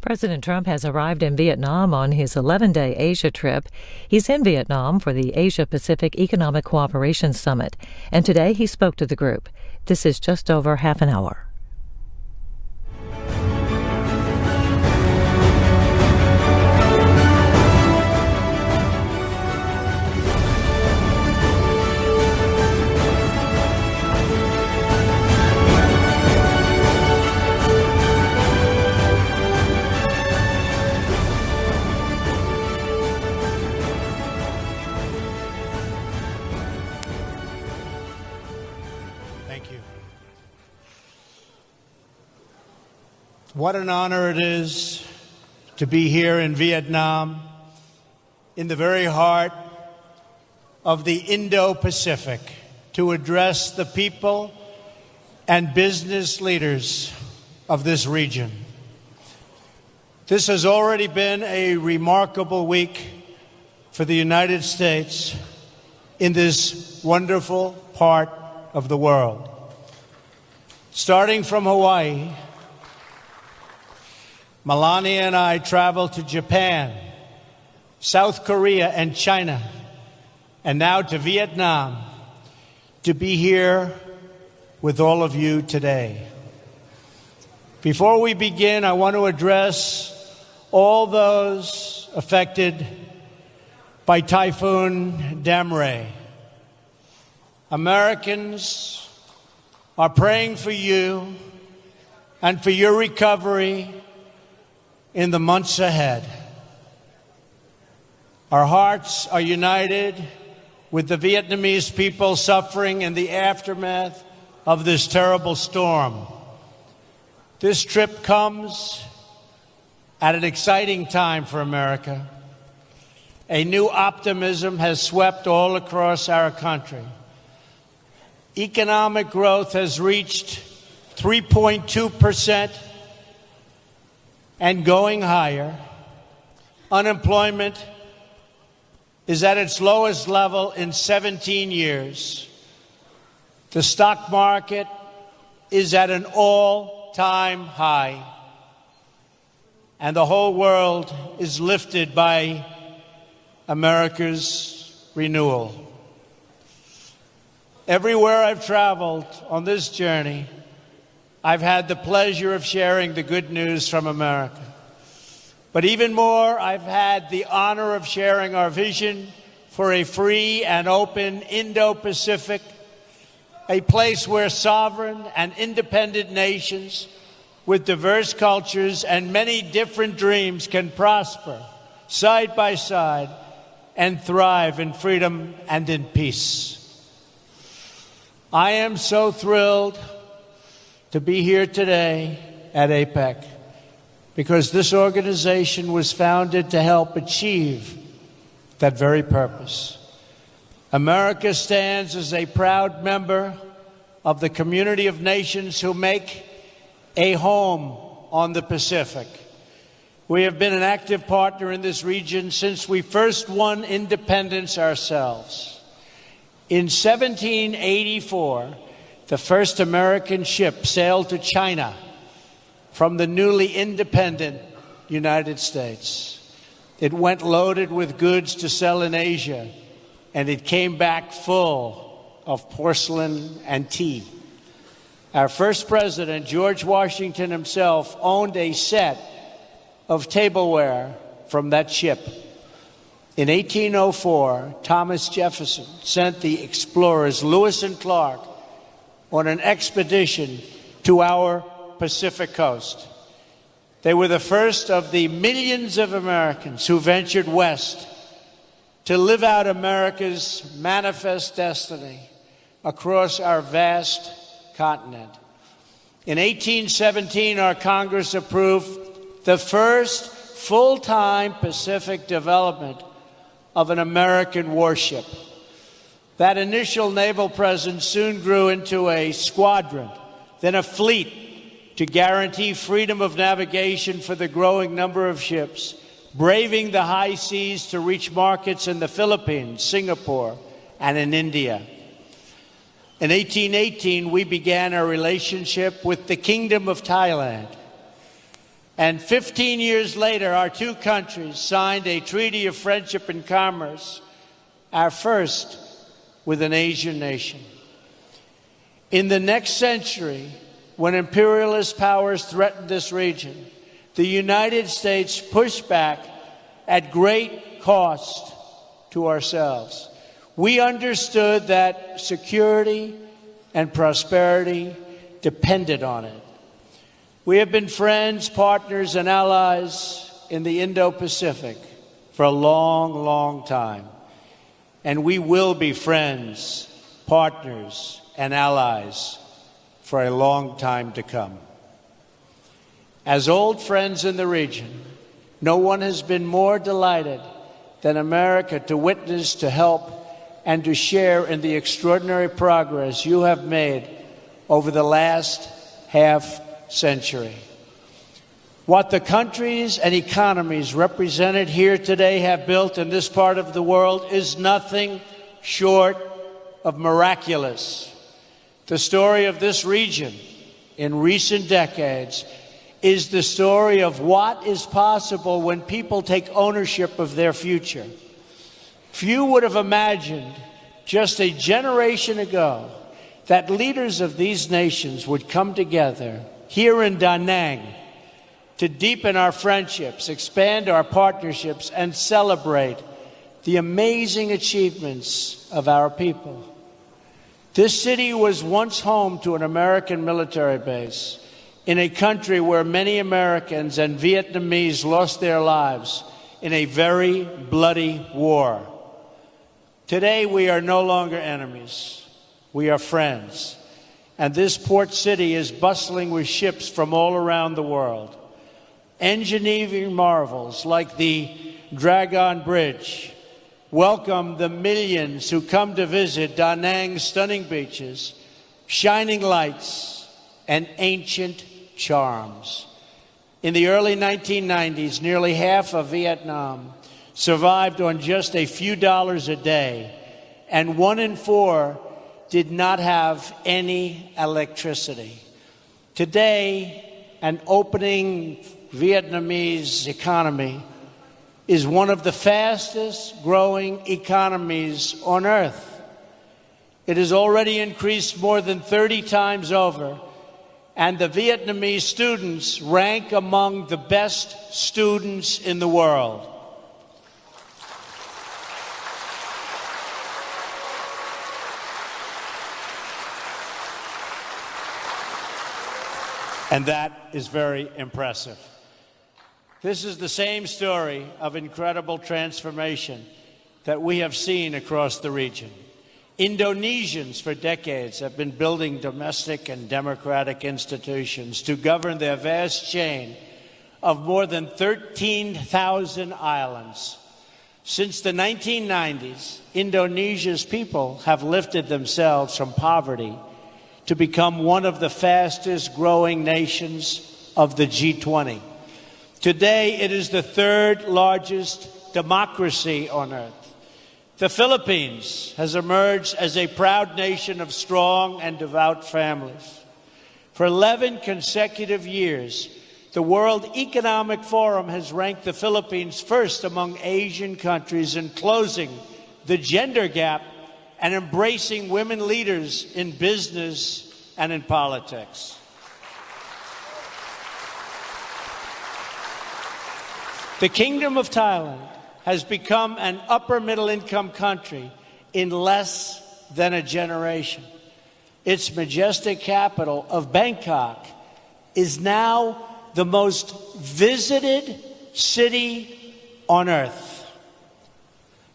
President Trump has arrived in Vietnam on his 11-day Asia trip. He's in Vietnam for the Asia-Pacific Economic Cooperation Summit, and today he spoke to the group. This is just over half an hour. Thank you. What an honor it is to be here in Vietnam, in the very heart of the Indo-Pacific, to address the people and business leaders of this region. This has already been a remarkable week for the United States in this wonderful part of the world. Starting from Hawaii, Melania and I traveled to Japan, South Korea, and China, and now to Vietnam to be here with all of you today. Before we begin, I want to address all those affected by Typhoon Damre. Americans are praying for you and for your recovery in the months ahead. Our hearts are united with the Vietnamese people suffering in the aftermath of this terrible storm. This trip comes at an exciting time for America. A new optimism has swept all across our country. Economic growth has reached 3.2% and going higher. Unemployment is at its lowest level in 17 years. The stock market is at an all-time high. And the whole world is lifted by America's renewal. Everywhere I've traveled on this journey, I've had the pleasure of sharing the good news from America. But even more, I've had the honor of sharing our vision for a free and open Indo-Pacific, a place where sovereign and independent nations with diverse cultures and many different dreams can prosper side by side and thrive in freedom and in peace. I am so thrilled to be here today at APEC because this organization was founded to help achieve that very purpose. America stands as a proud member of the community of nations who make a home on the Pacific. We have been an active partner in this region since we first won independence ourselves. In 1784, the first American ship sailed to China from the newly independent United States. It went loaded with goods to sell in Asia, and it came back full of porcelain and tea. Our first president, George Washington himself, owned a set of tableware from that ship. In 1804, Thomas Jefferson sent the explorers Lewis and Clark on an expedition to our Pacific coast. They were the first of the millions of Americans who ventured west to live out America's manifest destiny across our vast continent. In 1817, our Congress approved the first full-time Pacific development of an American warship. That initial naval presence soon grew into a squadron, then a fleet to guarantee freedom of navigation for the growing number of ships, braving the high seas to reach markets in the Philippines, Singapore, and in India. In 1818, we began our relationship with the Kingdom of Thailand. And 15 years later, our two countries signed a treaty of friendship and commerce, our first with an Asian nation. In the next century, when imperialist powers threatened this region, the United States pushed back at great cost to ourselves. We understood that security and prosperity depended on it. We have been friends, partners, and allies in the Indo-Pacific for a long, long time. And we will be friends, partners, and allies for a long time to come. As old friends in the region, no one has been more delighted than America to witness, to help, and to share in the extraordinary progress you have made over the last half-century. What the countries and economies represented here today have built in this part of the world is nothing short of miraculous. The story of this region in recent decades is the story of what is possible when people take ownership of their future. Few would have imagined just a generation ago that leaders of these nations would come together here in Da Nang to deepen our friendships, expand our partnerships, and celebrate the amazing achievements of our people. This city was once home to an American military base in a country where many Americans and Vietnamese lost their lives in a very bloody war. Today, we are no longer enemies. We are friends. And this port city is bustling with ships from all around the world. Engineering marvels like the Dragon Bridge welcome the millions who come to visit Da Nang's stunning beaches, shining lights, and ancient charms. In the early 1990s, nearly half of Vietnam survived on just a few dollars a day, and 1 in 4 did not have any electricity. Today, an opening Vietnamese economy is one of the fastest growing economies on earth. It has already increased more than 30 times over, and the Vietnamese students rank among the best students in the world. And that is very impressive. This is the same story of incredible transformation that we have seen across the region. Indonesians for decades have been building domestic and democratic institutions to govern their vast chain of more than 13,000 islands. Since the 1990s, Indonesia's people have lifted themselves from poverty to become one of the fastest growing nations of the G20. Today, it is the third largest democracy on earth. The Philippines has emerged as a proud nation of strong and devout families. For 11 consecutive years, the World Economic Forum has ranked the Philippines first among Asian countries in closing the gender gap and embracing women leaders in business and in politics. The Kingdom of Thailand has become an upper middle income country in less than a generation. Its majestic capital of Bangkok is now the most visited city on earth.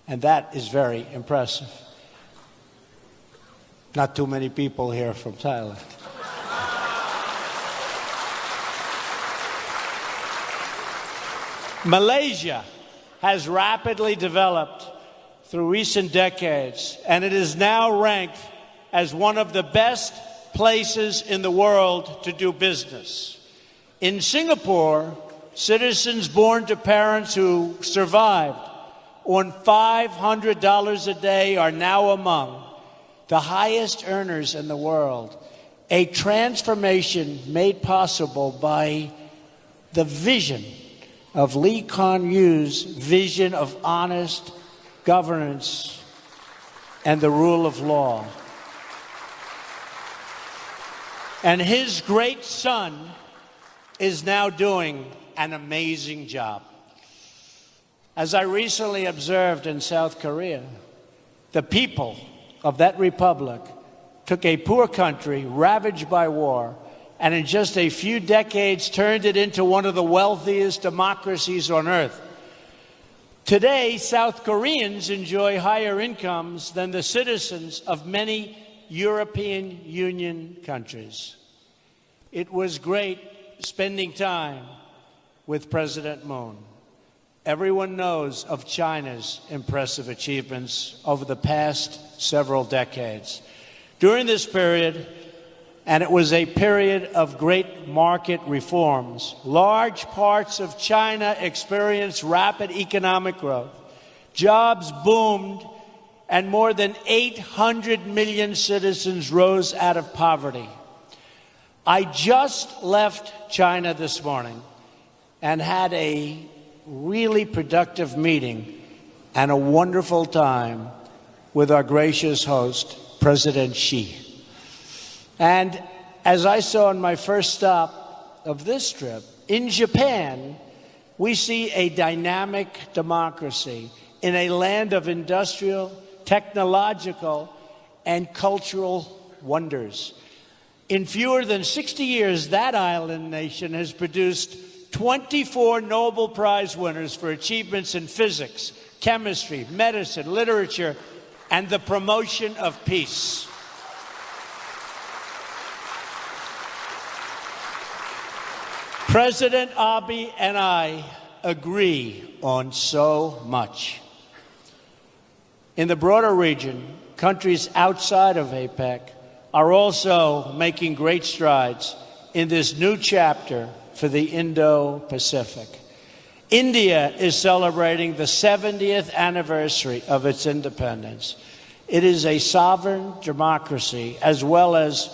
And that is very impressive. Not too many people here from Thailand. Malaysia has rapidly developed through recent decades, and it is now ranked as one of the best places in the world to do business. In Singapore, citizens born to parents who survived on $500 a day are now among the highest earners in the world, a transformation made possible by the vision of Lee Kuan Yew's vision of honest governance and the rule of law. And his great son is now doing an amazing job. As I recently observed in South Korea, the people of that republic took a poor country ravaged by war and in just a few decades turned it into one of the wealthiest democracies on earth. Today, South Koreans enjoy higher incomes than the citizens of many European Union countries. It was great spending time with President Moon. Everyone knows of China's impressive achievements over the past several decades. During this period, and it was a period of great market reforms, large parts of China experienced rapid economic growth. Jobs boomed, and more than 800 million citizens rose out of poverty. I just left China this morning and had a really productive meeting and a wonderful time with our gracious host, President Xi. And as I saw on my first stop of this trip, in Japan, we see a dynamic democracy in a land of industrial, technological, and cultural wonders. In fewer than 60 years, that island nation has produced 24 Nobel Prize winners for achievements in physics, chemistry, medicine, literature, and the promotion of peace. President Abe and I agree on so much. In the broader region, countries outside of APEC are also making great strides in this new chapter for the Indo-Pacific. India is celebrating the 70th anniversary of its independence. It is a sovereign democracy, as well as,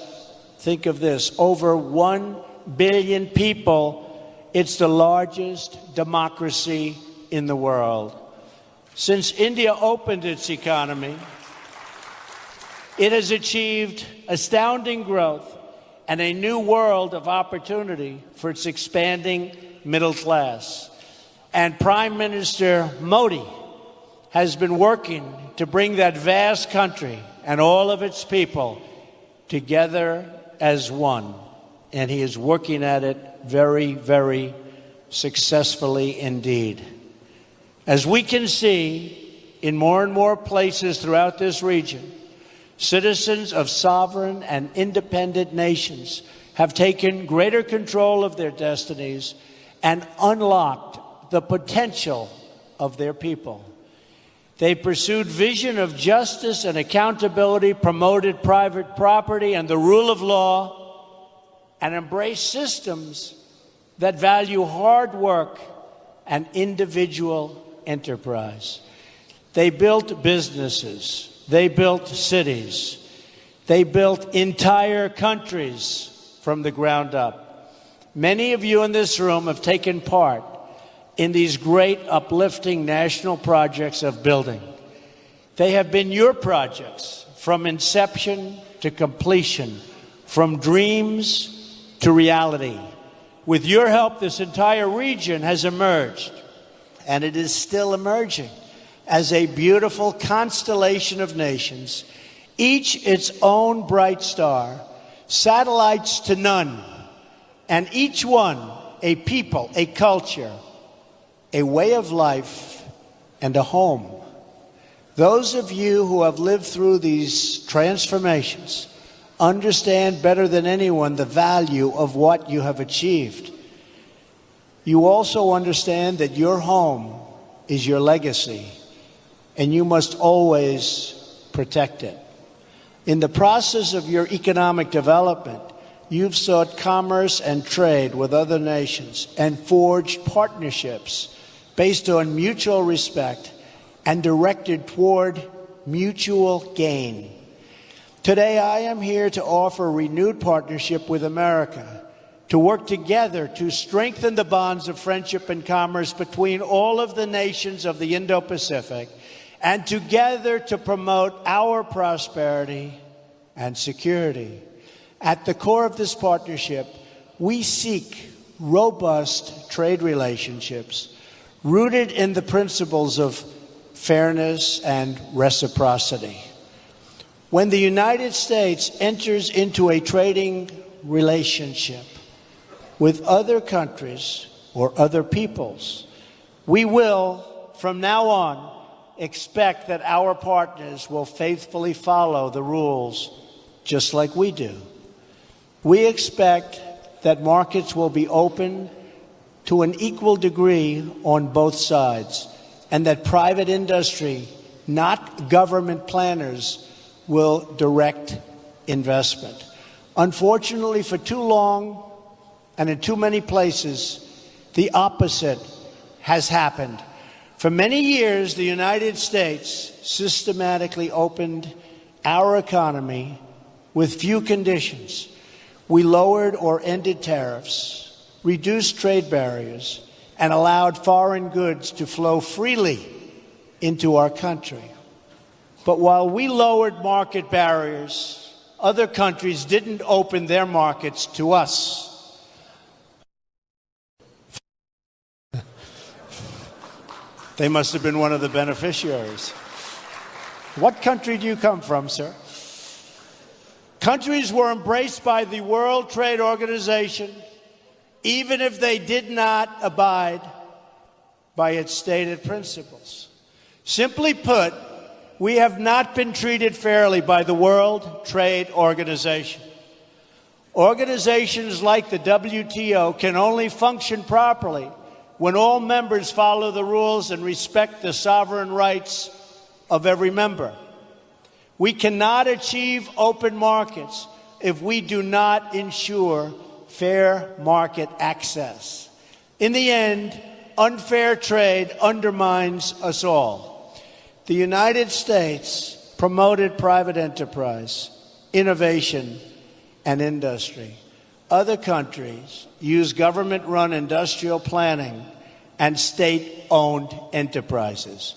think of this, over 1 billion people. It's the largest democracy in the world. Since India opened its economy, it has achieved astounding growth and a new world of opportunity for its expanding middle class. And Prime Minister Modi has been working to bring that vast country and all of its people together as one. And he is working at it very, very successfully indeed. As we can see in more and more places throughout this region, citizens of sovereign and independent nations have taken greater control of their destinies and unlocked the potential of their people. They pursued vision of justice and accountability, promoted private property and the rule of law, and embraced systems that value hard work and individual enterprise. They built businesses. They built cities. They built entire countries from the ground up. Many of you in this room have taken part in these great uplifting national projects of building. They have been your projects from inception to completion, from dreams to reality. With your help, this entire region has emerged, and it is still emerging, as a beautiful constellation of nations, each its own bright star, satellites to none, and each one a people, a culture, a way of life, and a home. Those of you who have lived through these transformations understand better than anyone the value of what you have achieved. You also understand that your home is your legacy, and you must always protect it. In the process of your economic development, you've sought commerce and trade with other nations and forged partnerships based on mutual respect and directed toward mutual gain. Today, I am here to offer renewed partnership with America to work together to strengthen the bonds of friendship and commerce between all of the nations of the Indo-Pacific, and together to promote our prosperity and security. At the core of this partnership, we seek robust trade relationships rooted in the principles of fairness and reciprocity. When the United States enters into a trading relationship with other countries or other peoples, we will, from now on, expect that our partners will faithfully follow the rules just like we do. We expect that markets will be open to an equal degree on both sides, and that private industry, not government planners, will direct investment. Unfortunately, for too long and in too many places, the opposite has happened. For many years, the United States systematically opened our economy with few conditions. We lowered or ended tariffs, reduced trade barriers, and allowed foreign goods to flow freely into our country. But while we lowered market barriers, other countries didn't open their markets to us. They must have been one of the beneficiaries. What country do you come from, sir? Countries were embraced by the World Trade Organization, even if they did not abide by its stated principles. Simply put, we have not been treated fairly by the World Trade Organization. Organizations like the WTO can only function properly when all members follow the rules and respect the sovereign rights of every member. We cannot achieve open markets if we do not ensure fair market access. In the end, unfair trade undermines us all. The United States promoted private enterprise, innovation, and industry. Other countries use government-run industrial planning and state-owned enterprises.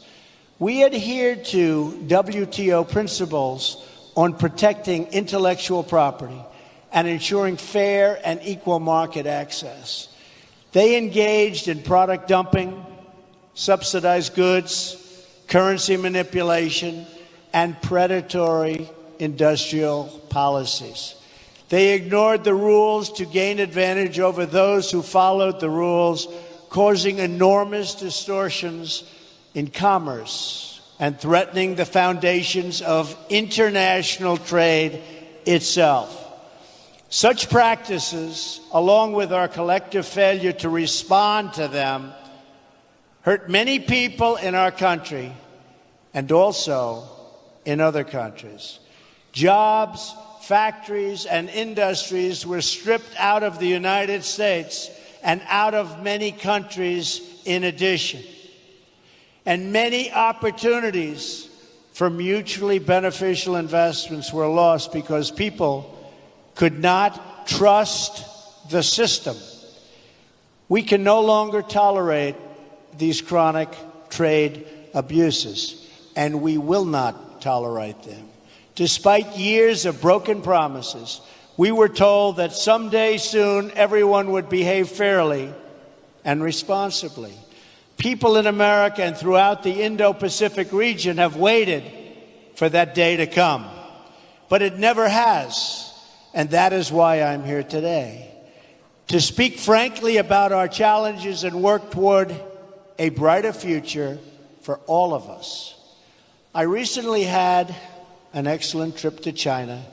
We adhere to WTO principles on protecting intellectual property and ensuring fair and equal market access. They engaged in product dumping, subsidized goods, currency manipulation, and predatory industrial policies. They ignored the rules to gain advantage over those who followed the rules, causing enormous distortions in commerce and threatening the foundations of international trade itself. Such practices, along with our collective failure to respond to them, hurt many people in our country and also in other countries. Jobs, factories, and industries were stripped out of the United States and out of many countries in addition. And many opportunities for mutually beneficial investments were lost because people could not trust the system. We can no longer tolerate these chronic trade abuses, and we will not tolerate them. Despite years of broken promises, we were told that someday soon everyone would behave fairly and responsibly. People in America and throughout the Indo-Pacific region have waited for that day to come, but it never has, and that is why I'm here today, to speak frankly about our challenges and work toward a brighter future for all of us. I recently had an excellent trip to China,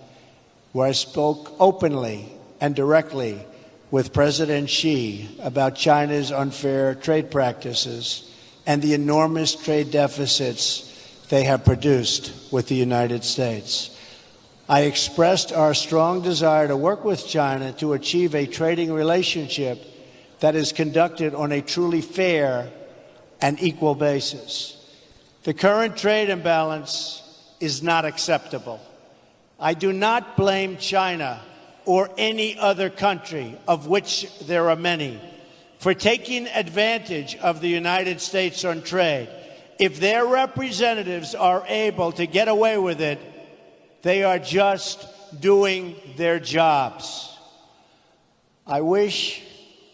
where I spoke openly and directly with President Xi about China's unfair trade practices and the enormous trade deficits they have produced with the United States. I expressed our strong desire to work with China to achieve a trading relationship that is conducted on a truly fair and equal basis. The current trade imbalance is not acceptable. I do not blame China or any other country, of which there are many, for taking advantage of the United States on trade. If their representatives are able to get away with it, they are just doing their jobs. I wish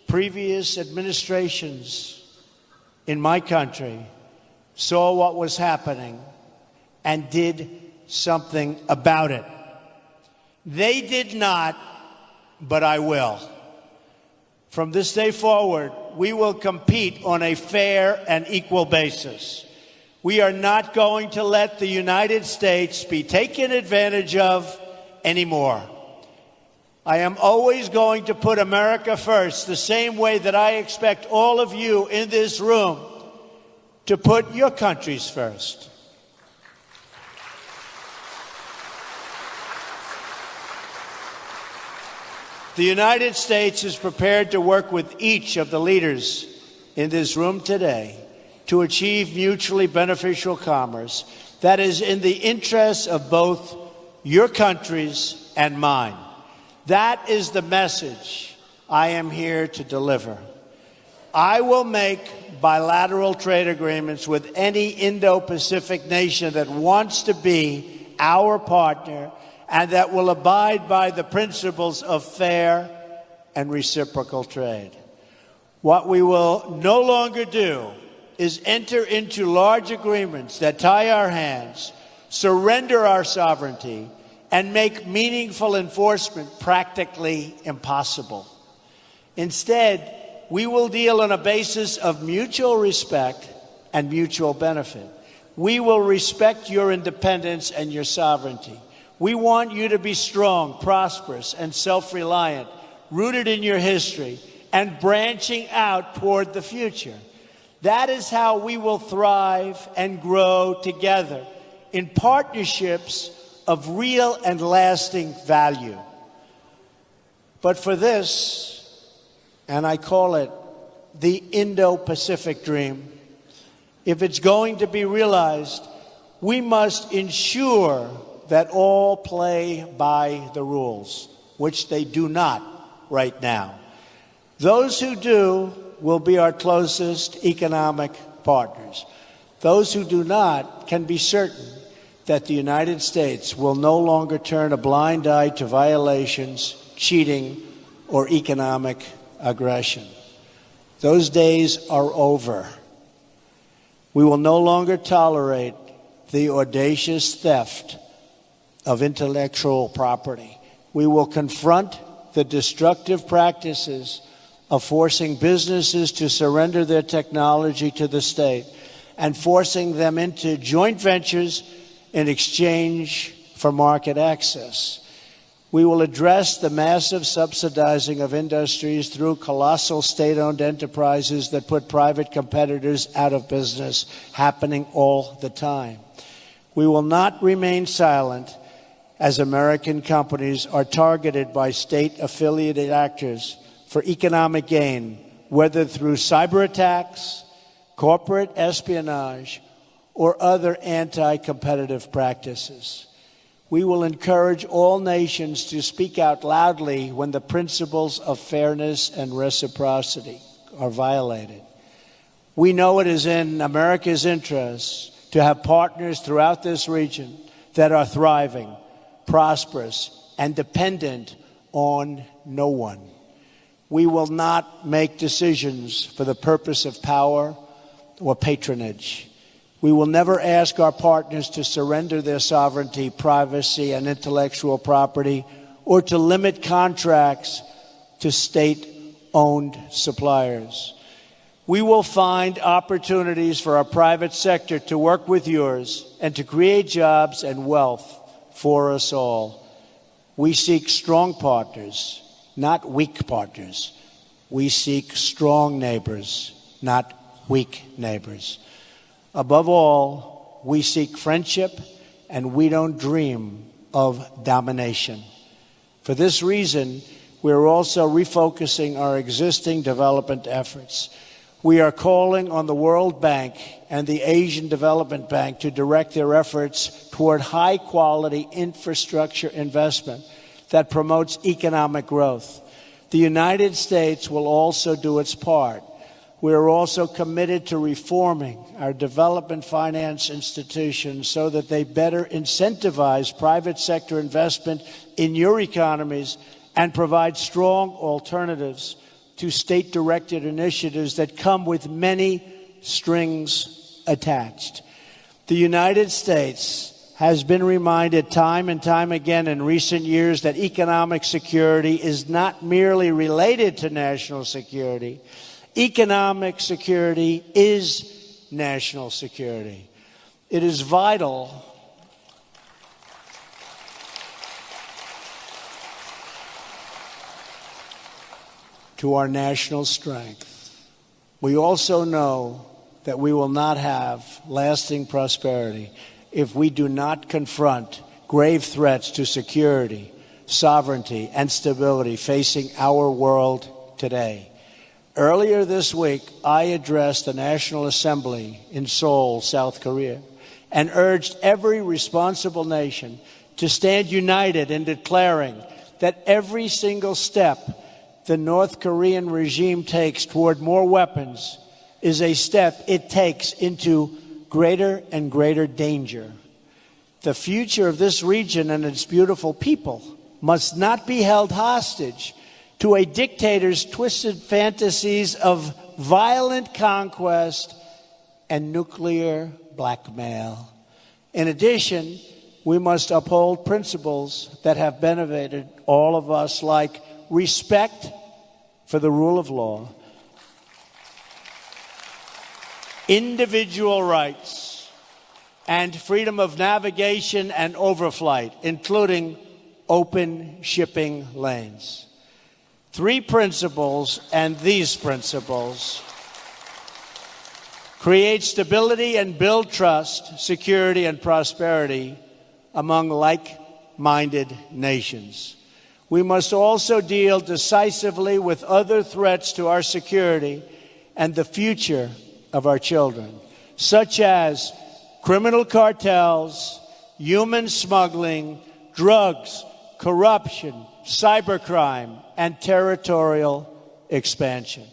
previous administrations in my country saw what was happening and did something about it. They did not, but I will. From this day forward, we will compete on a fair and equal basis. We are not going to let the United States be taken advantage of anymore. I am always going to put America first, the same way that I expect all of you in this room to put your countries first. The United States is prepared to work with each of the leaders in this room today to achieve mutually beneficial commerce that is in the interests of both your countries and mine. That is the message I am here to deliver. I will make bilateral trade agreements with any Indo-Pacific nation that wants to be our partner and that will abide by the principles of fair and reciprocal trade. What we will no longer do is enter into large agreements that tie our hands, surrender our sovereignty, and make meaningful enforcement practically impossible. Instead, we will deal on a basis of mutual respect and mutual benefit. We will respect your independence and your sovereignty. We want you to be strong, prosperous, and self-reliant, rooted in your history, and branching out toward the future. That is how we will thrive and grow together in partnerships of real and lasting value. But for this, and I call it the Indo-Pacific dream, if it's going to be realized, we must ensure that all play by the rules, which they do not right now. Those who do will be our closest economic partners. Those who do not can be certain that the United States will no longer turn a blind eye to violations, cheating, or economic aggression. Those days are over. We will no longer tolerate the audacious theft of intellectual property. We will confront the destructive practices of forcing businesses to surrender their technology to the state and forcing them into joint ventures in exchange for market access. We will address the massive subsidizing of industries through colossal state-owned enterprises that put private competitors out of business, happening all the time. We will not remain silent as American companies are targeted by state-affiliated actors for economic gain, whether through cyber attacks, corporate espionage, or other anti-competitive practices. We will encourage all nations to speak out loudly when the principles of fairness and reciprocity are violated. We know it is in America's interest to have partners throughout this region that are thriving, prosperous, and dependent on no one. We will not make decisions for the purpose of power or patronage. We will never ask our partners to surrender their sovereignty, privacy, and intellectual property, or to limit contracts to state-owned suppliers. We will find opportunities for our private sector to work with yours and to create jobs and wealth for us all. We seek strong partners, not weak partners. We seek strong neighbors, not weak neighbors. Above all, we seek friendship, and we don't dream of domination. For this reason, we're also refocusing our existing development efforts. We are calling on the World Bank and the Asian Development Bank to direct their efforts toward high-quality infrastructure investment that promotes economic growth. The United States will also do its part. We are also committed to reforming our development finance institutions so that they better incentivize private sector investment in your economies and provide strong alternatives to state-directed initiatives that come with many strings attached. The United States has been reminded time and time again in recent years that economic security is not merely related to national security. Economic security is national security. It is vital to our national strength. We also know that we will not have lasting prosperity if we do not confront grave threats to security, sovereignty, and stability facing our world today. Earlier this week, I addressed the National Assembly in Seoul, South Korea, and urged every responsible nation to stand united in declaring that every single step the North Korean regime takes toward more weapons is a step it takes into greater and greater danger. The future of this region and its beautiful people must not be held hostage to a dictator's twisted fantasies of violent conquest and nuclear blackmail. In addition, we must uphold principles that have benefited all of us, like respect for the rule of law, individual rights, and freedom of navigation and overflight, including open shipping lanes. 3 principles, and these principles create stability and build trust, security, and prosperity among like-minded nations. We must also deal decisively with other threats to our security and the future of our children, such as criminal cartels, human smuggling, drugs, corruption, cybercrime, and territorial expansion.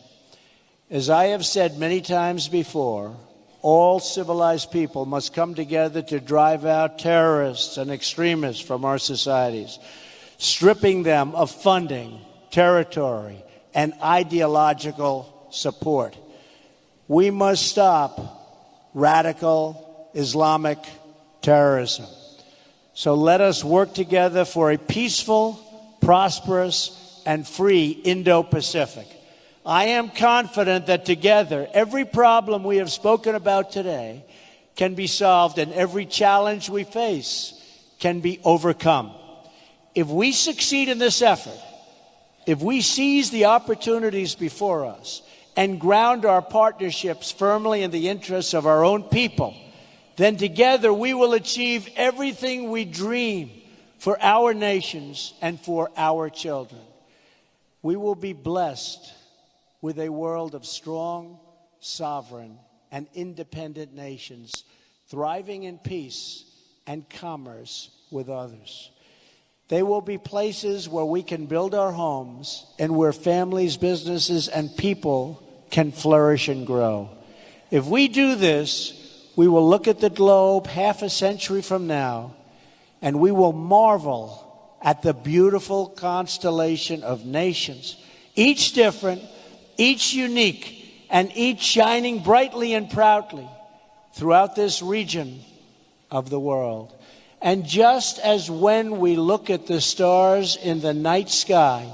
As I have said many times before, all civilized people must come together to drive out terrorists and extremists from our societies, stripping them of funding, territory, and ideological support. We must stop radical Islamic terrorism. So let us work together for a peaceful, prosperous, and free Indo-Pacific. I am confident that together, every problem we have spoken about today can be solved and every challenge we face can be overcome. If we succeed in this effort, if we seize the opportunities before us and ground our partnerships firmly in the interests of our own people, then together we will achieve everything we dream for our nations and for our children. We will be blessed with a world of strong, sovereign, and independent nations, thriving in peace and commerce with others. They will be places where we can build our homes and where families, businesses, and people can flourish and grow. If we do this, we will look at the globe half a century from now, and we will marvel at the beautiful constellation of nations, each different, each unique, and each shining brightly and proudly throughout this region of the world. And just as when we look at the stars in the night sky,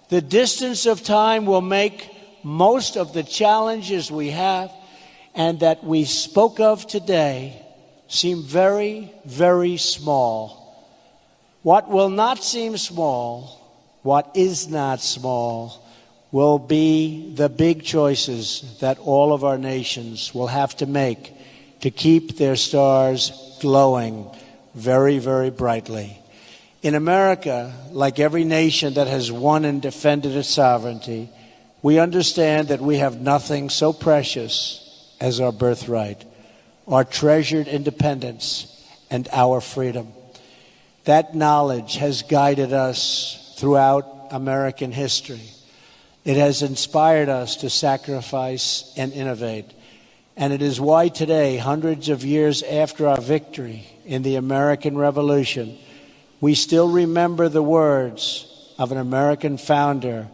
the distance of time will make most of the challenges we have and that we spoke of today seem very, very small. What will not seem small, what is not small, will be the big choices that all of our nations will have to make to keep their stars glowing very, very brightly. In America, like every nation that has won and defended its sovereignty, we understand that we have nothing so precious as our birthright, our treasured independence, and our freedom. That knowledge has guided us throughout American history. It has inspired us to sacrifice and innovate. And it is why today, hundreds of years after our victory in the American Revolution, we still remember the words of an American founder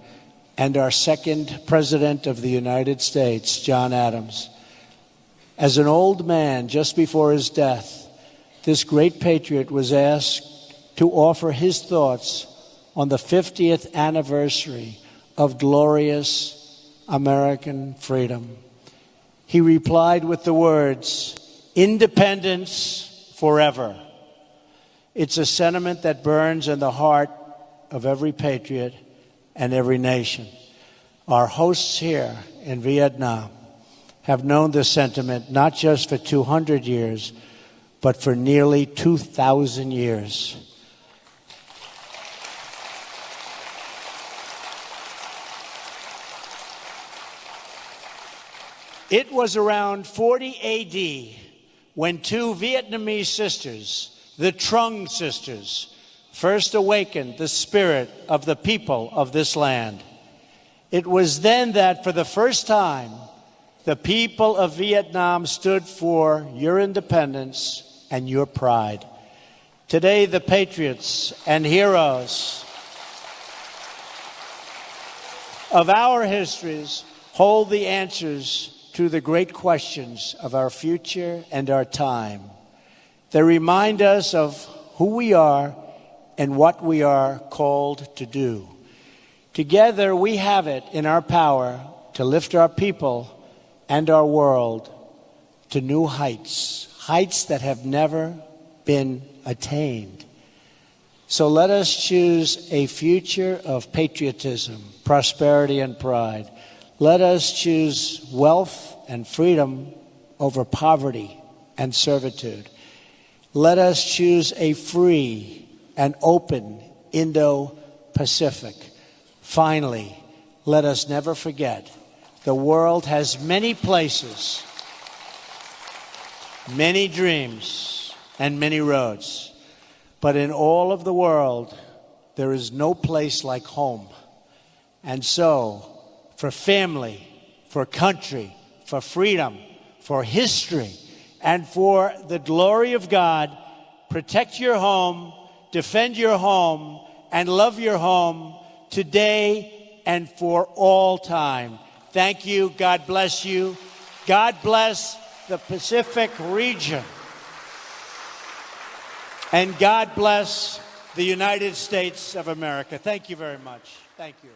and our second President of the United States, John Adams. As an old man, just before his death, this great patriot was asked to offer his thoughts on the 50th anniversary of glorious American freedom. He replied with the words, "Independence forever." It's a sentiment that burns in the heart of every patriot and every nation. Our hosts here in Vietnam have known this sentiment not just for 200 years, but for nearly 2,000 years. It was around 40 AD when two Vietnamese sisters, the Trung sisters, first awakened the spirit of the people of this land. It was then that, for the first time, the people of Vietnam stood for your independence and your pride. Today, the patriots and heroes of our histories hold the answers to the great questions of our future and our time. They remind us of who we are and what we are called to do. Together, we have it in our power to lift our people and our world to new heights, heights that have never been attained. So let us choose a future of patriotism, prosperity, and pride. Let us choose wealth and freedom over poverty and servitude. Let us choose a free and open Indo-Pacific. Finally, let us never forget, the world has many places, many dreams, and many roads. But in all of the world, there is no place like home. And so, for family, for country, for freedom, for history, and for the glory of God, protect your home, defend your home, and love your home today and for all time. Thank you. God bless you. God bless the Pacific region. And God bless the United States of America. Thank you very much. Thank you.